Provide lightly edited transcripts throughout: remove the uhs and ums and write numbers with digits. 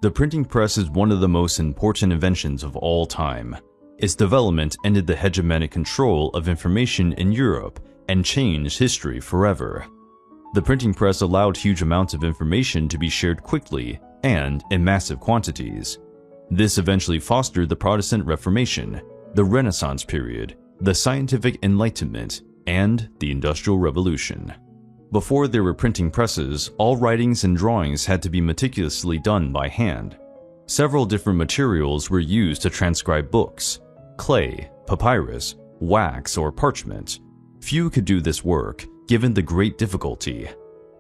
The printing press is one of the most important inventions of all time. Its development ended the hegemonic control of information in Europe and changed history forever. The printing press allowed huge amounts of information to be shared quickly and in massive quantities. This eventually fostered the Protestant Reformation, the Renaissance period, the Scientific Enlightenment, and the Industrial Revolution. Before there were printing presses, all writings and drawings had to be meticulously done by hand. Several different materials were used to transcribe books: clay, papyrus, wax, or parchment. Few could do this work, given the great difficulty.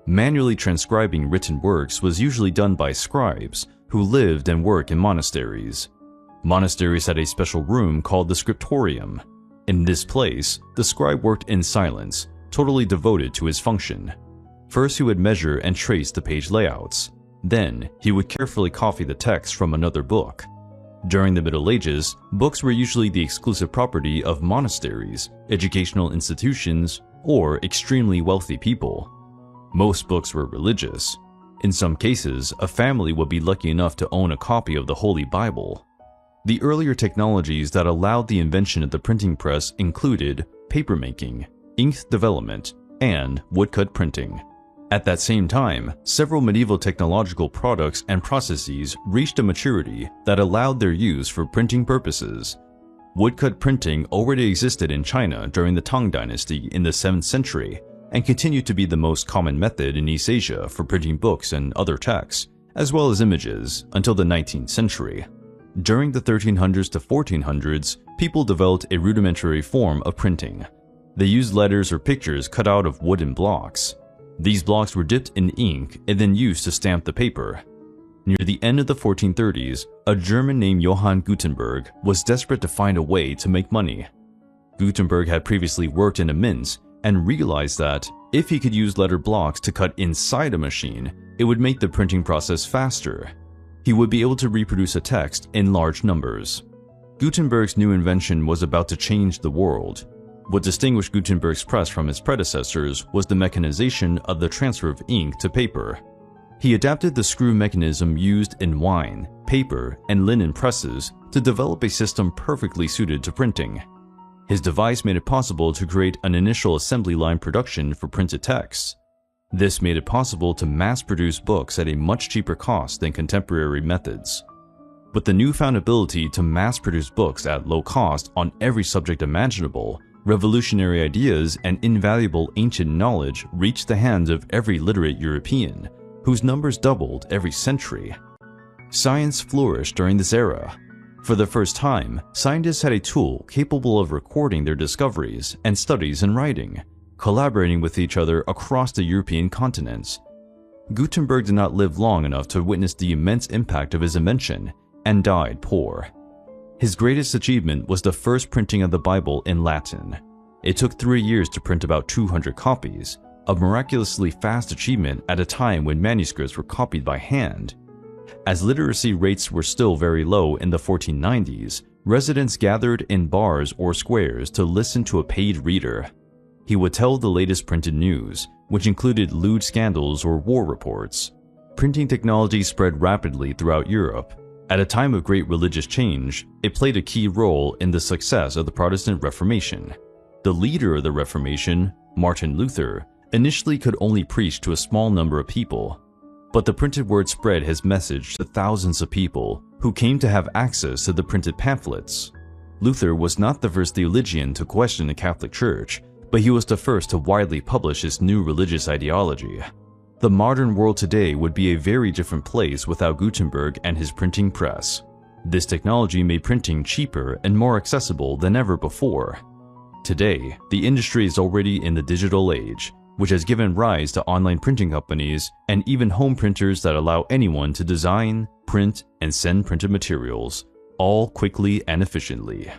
Manually transcribing written works was usually done by scribes, who lived and worked in monasteries. Monasteries had a special room called the scriptorium. In this place, the scribe worked in silence, totally devoted to his function. First, he would measure and trace the page layouts. Then, he would carefully copy the text from another book. During the Middle Ages, books were usually the exclusive property of monasteries, educational institutions, or extremely wealthy people. Most books were religious. In some cases, a family would be lucky enough to own a copy of the Holy Bible. The earlier technologies that allowed the invention of the printing press included papermaking, ink development, and woodcut printing. At that same time, several medieval technological products and processes reached a maturity that allowed their use for printing purposes. Woodcut printing already existed in China during the Tang Dynasty in the 7th century and continued to be the most common method in East Asia for printing books and other texts, as well as images, until the 19th century. During the 1300s to 1400s, people developed a rudimentary form of printing. They used letters or pictures cut out of wooden blocks. These blocks were dipped in ink and then used to stamp the paper. Near the end of the 1430s, a German named Johann Gutenberg was desperate to find a way to make money. Gutenberg had previously worked in a mint and realized that if he could use letter blocks to cut inside a machine, it would make the printing process faster. He would be able to reproduce a text in large numbers. Gutenberg's new invention was about to change the world. What distinguished Gutenberg's press from its predecessors was the mechanization of the transfer of ink to paper. He adapted the screw mechanism used in wine, paper, and linen presses to develop a system perfectly suited to printing. His device made it possible to create an initial assembly line production for printed texts. This made it possible to mass-produce books at a much cheaper cost than contemporary methods. With the newfound ability to mass-produce books at low cost on every subject imaginable, revolutionary ideas and invaluable ancient knowledge reached the hands of every literate European, whose numbers doubled every century. Science flourished during this era. For the first time, scientists had a tool capable of recording their discoveries and studies in writing, collaborating with each other across the European continents. Gutenberg did not live long enough to witness the immense impact of his invention and died poor. His greatest achievement was the first printing of the Bible in Latin. It took 3 years to print about 200 copies, a miraculously fast achievement at a time when manuscripts were copied by hand. As literacy rates were still very low in the 1490s, residents gathered in bars or squares to listen to a paid reader. He would tell the latest printed news, which included lewd scandals or war reports. Printing technology spread rapidly throughout Europe. At a time of great religious change, it played a key role in the success of the Protestant Reformation. The leader of the Reformation, Martin Luther, initially could only preach to a small number of people. But the printed word spread his message to thousands of people who came to have access to the printed pamphlets. Luther was not the first theologian to question the Catholic Church, but he was the first to widely publish his new religious ideology. The modern world today would be a very different place without Gutenberg and his printing press. This technology made printing cheaper and more accessible than ever before. Today, the industry is already in the digital age, which has given rise to online printing companies and even home printers that allow anyone to design, print, and send printed materials, all quickly and efficiently.